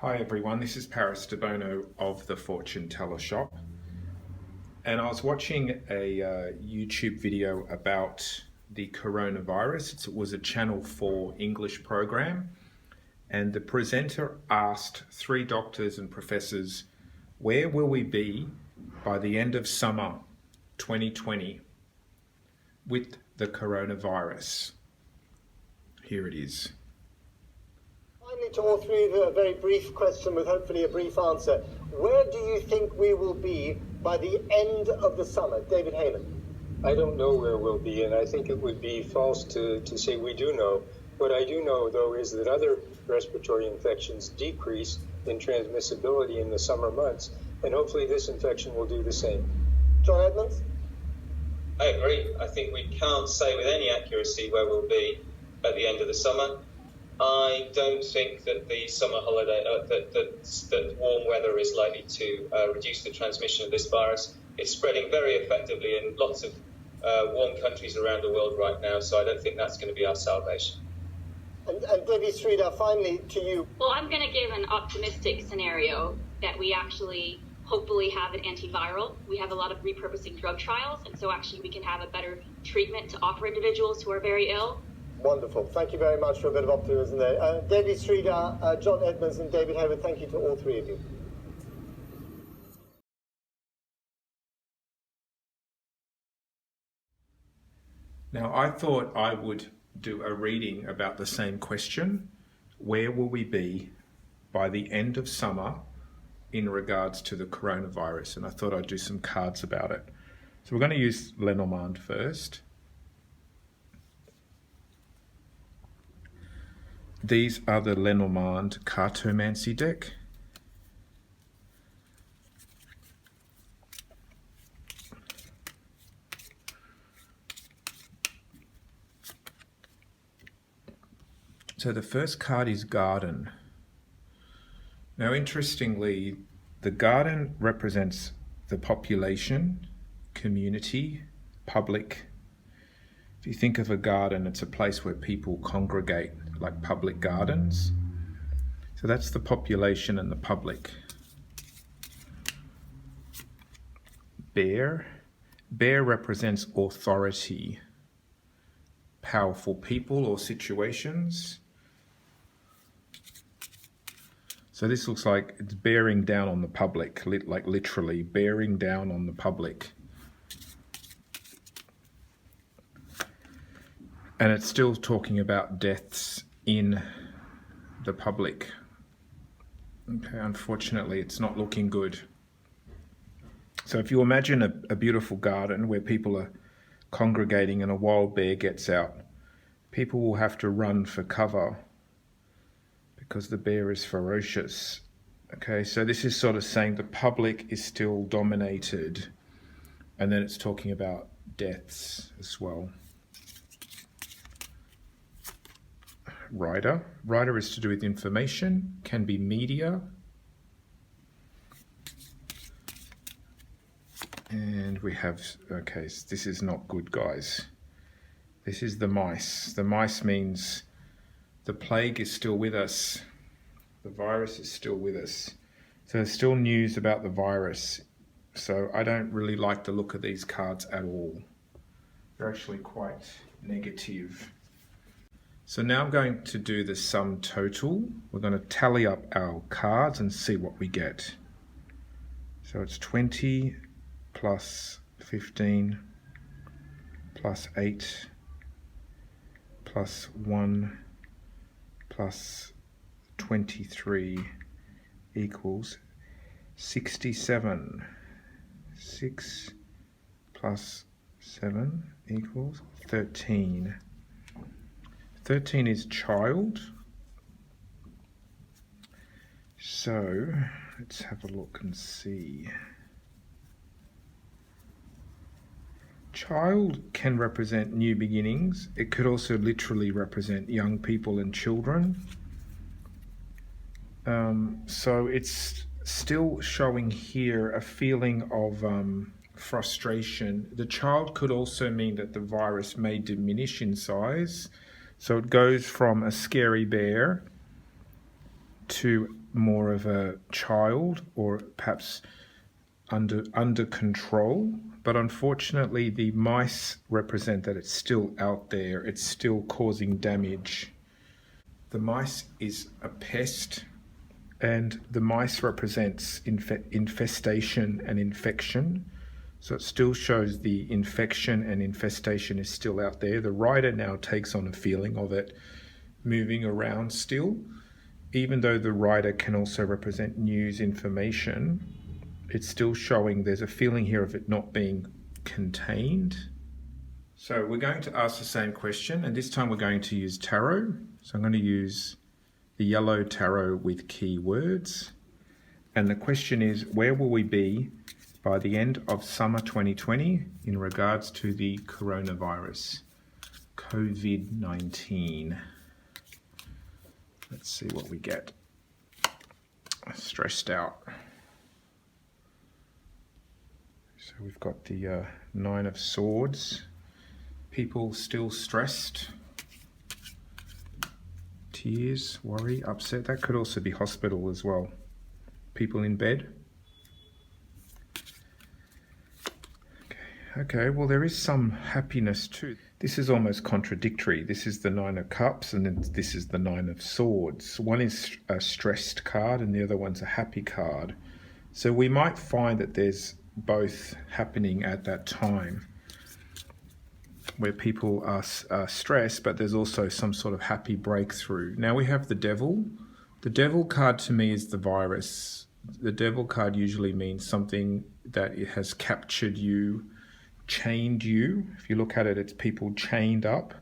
Hi everyone, this is Debono of the Fortune Teller Shop, and I was watching a YouTube video about the coronavirus. It was a Channel 4 English program, and the presenter asked three doctors and professors, where will we be by the end of summer 2020 with the coronavirus? Here it is. Finally, to all three of you, a very brief question with hopefully a brief answer. Where do you think we will be by the end of the summer? David Heyman. I don't know where we'll be, and I think it would be false to say we do know. What I do know, though, is that other respiratory infections decrease in transmissibility in the summer months, and hopefully this infection will do the same. John Edmonds? I agree. I think we can't say with any accuracy where we'll be at the end of the summer. I don't think that the summer holiday, that warm weather is likely to reduce the transmission of this virus. It's spreading very effectively in lots of warm countries around the world right now, so I don't think that's going to be our salvation. And Debbie Sridhar, finally to you. Well, I'm going to give an optimistic scenario that we actually hopefully have an antiviral. We have a lot of repurposing drug trials, and so actually we can have a better treatment to offer individuals who are very ill. Wonderful. Thank you very much for a bit of optimism there. Debbie Sridhar, John Edmonds and David Hayward, thank you to all three of you. Now, I thought I would do a reading about the same question. Where will we be by the end of summer in regards to the coronavirus? And I thought I'd do some cards about it. So we're going to use Lenormand first. These are the Lenormand Cartomancy deck. So the first card is Garden. Now, interestingly, the garden represents the population, community, public. If you think of a garden, it's a place where people congregate, like public gardens. So that's the population and the public. Bear. Bear represents authority, powerful people or situations. So this looks like it's bearing down on the public, like literally bearing down on the public. And it's still talking about deaths in the public. Okay, unfortunately, it's not looking good. So if you imagine a beautiful garden where people are congregating and a wild bear gets out, people will have to run for cover because the bear is ferocious. Okay, so this is sort of saying the public is still dominated, and then it's talking about deaths as well. Rider. Rider is to do with information, can be media. And we have, okay, so this is not good, guys. This is the mice. The mice means the plague is still with us. The virus is still with us. So there's still news about the virus. So I don't really like the look of these cards at all. They're actually quite negative. So now I'm going to do the sum total. We're going to tally up our cards and see what we get. So it's 20 plus 15 plus 8 plus 1 plus 23 equals 67. 6 plus 7 equals 13. 13 is child. So let's have a look and see. Child can represent new beginnings. It could also literally represent young people and children. So it's still showing here a feeling of frustration. The child could also mean that the virus may diminish in size. So it goes from a scary bear to more of a child, or perhaps under control. But unfortunately, the mice represent that it's still out there. It's still causing damage. The mice is a pest, and the mice represents infestation and infection. So it still shows the infection and infestation is still out there. The rider now takes on a feeling of it moving around still. Even though the rider can also represent news information, it's still showing there's a feeling here of it not being contained. So we're going to ask the same question, and this time we're going to use tarot. So I'm going to use the yellow tarot with keywords. And the question is, where will we be by the end of summer 2020 in regards to the coronavirus, COVID-19? Let's see what we get. Stressed out. So we've got the Nine of Swords. People still stressed. Tears, worry, upset. That could also be hospital as well. People in bed. Okay, well, there is some happiness too. This is almost contradictory. This is the Nine of Cups, and then this is the Nine of Swords. One is a stressed card and the other one's a happy card. So we might find that there's both happening at that time, where people are stressed, but there's also some sort of happy breakthrough. Now we have the Devil. The Devil card to me is the virus. The Devil card usually means something that it has captured you, chained you. If you look at it, it's people chained up.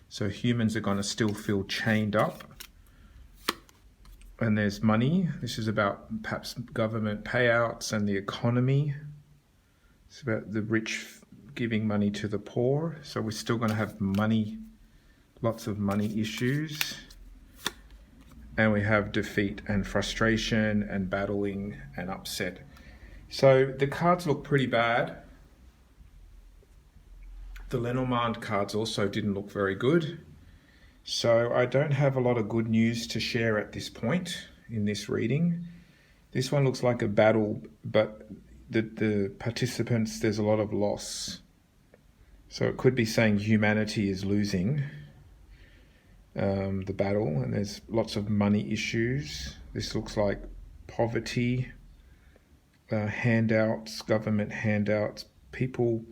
So humans are going to still feel chained up. And there's money. This is about perhaps government payouts and the economy. It's about the rich giving money to the poor. So we're still going to have money, lots of money issues. And we have defeat and frustration and battling and upset. So the cards look pretty bad. The Lenormand cards also didn't look very good. So I don't have a lot of good news to share at this point in this reading. This one looks like a battle, but the participants, there's a lot of loss. So it could be saying humanity is losing the battle, and there's lots of money issues. This looks like poverty, handouts, government handouts, people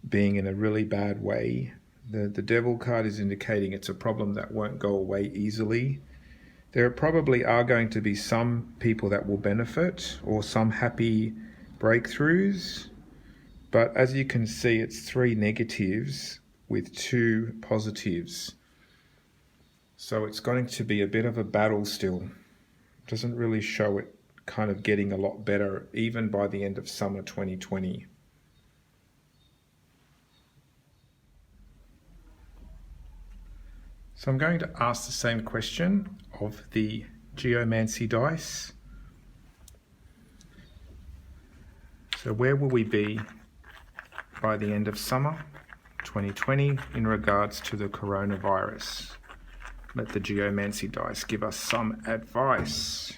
being in a really bad way. The Devil card is indicating it's a problem that won't go away easily. There probably are going to be some people that will benefit or some happy breakthroughs. But as you can see, it's 3 negatives with 2 positives. So it's going to be a bit of a battle still. It doesn't really show it kind of getting a lot better, even by the end of summer 2020. So I'm going to ask the same question of the Geomancer Dice. So where will we be by the end of summer 2020 in regards to the coronavirus? Let the Geomancer Dice give us some advice.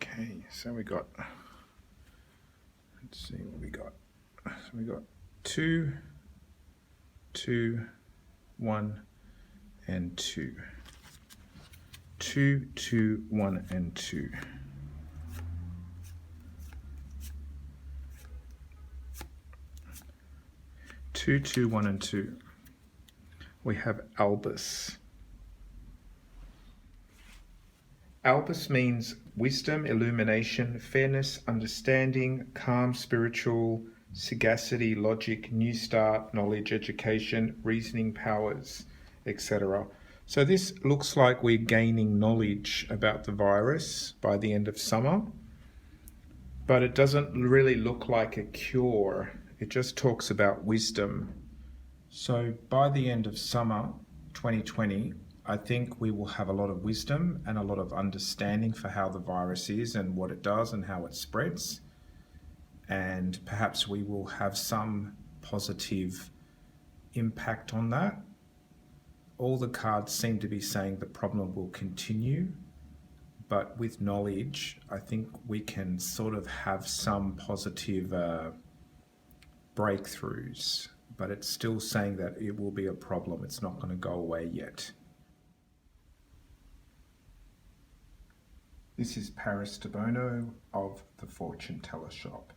Okay, so we got, let's see what we got. So we got 2, 2, 1, and 2. 2, 2, 1, and 2. Two, 2, 1, and 2. We have Albus. Albus means wisdom, illumination, fairness, understanding, calm, spiritual, sagacity, logic, new start, knowledge, education, reasoning powers, etc. So this looks like we're gaining knowledge about the virus by the end of summer, but it doesn't really look like a cure. It just talks about wisdom. So by the end of summer 2020, I think we will have a lot of wisdom and a lot of understanding for how the virus is and what it does and how it spreads. And perhaps we will have some positive impact on that. All the cards seem to be saying the problem will continue, but with knowledge, I think we can sort of have some positive breakthroughs, but it's still saying that it will be a problem. It's not going to go away yet. This is Paris Debono of the Fortune Teller Shop.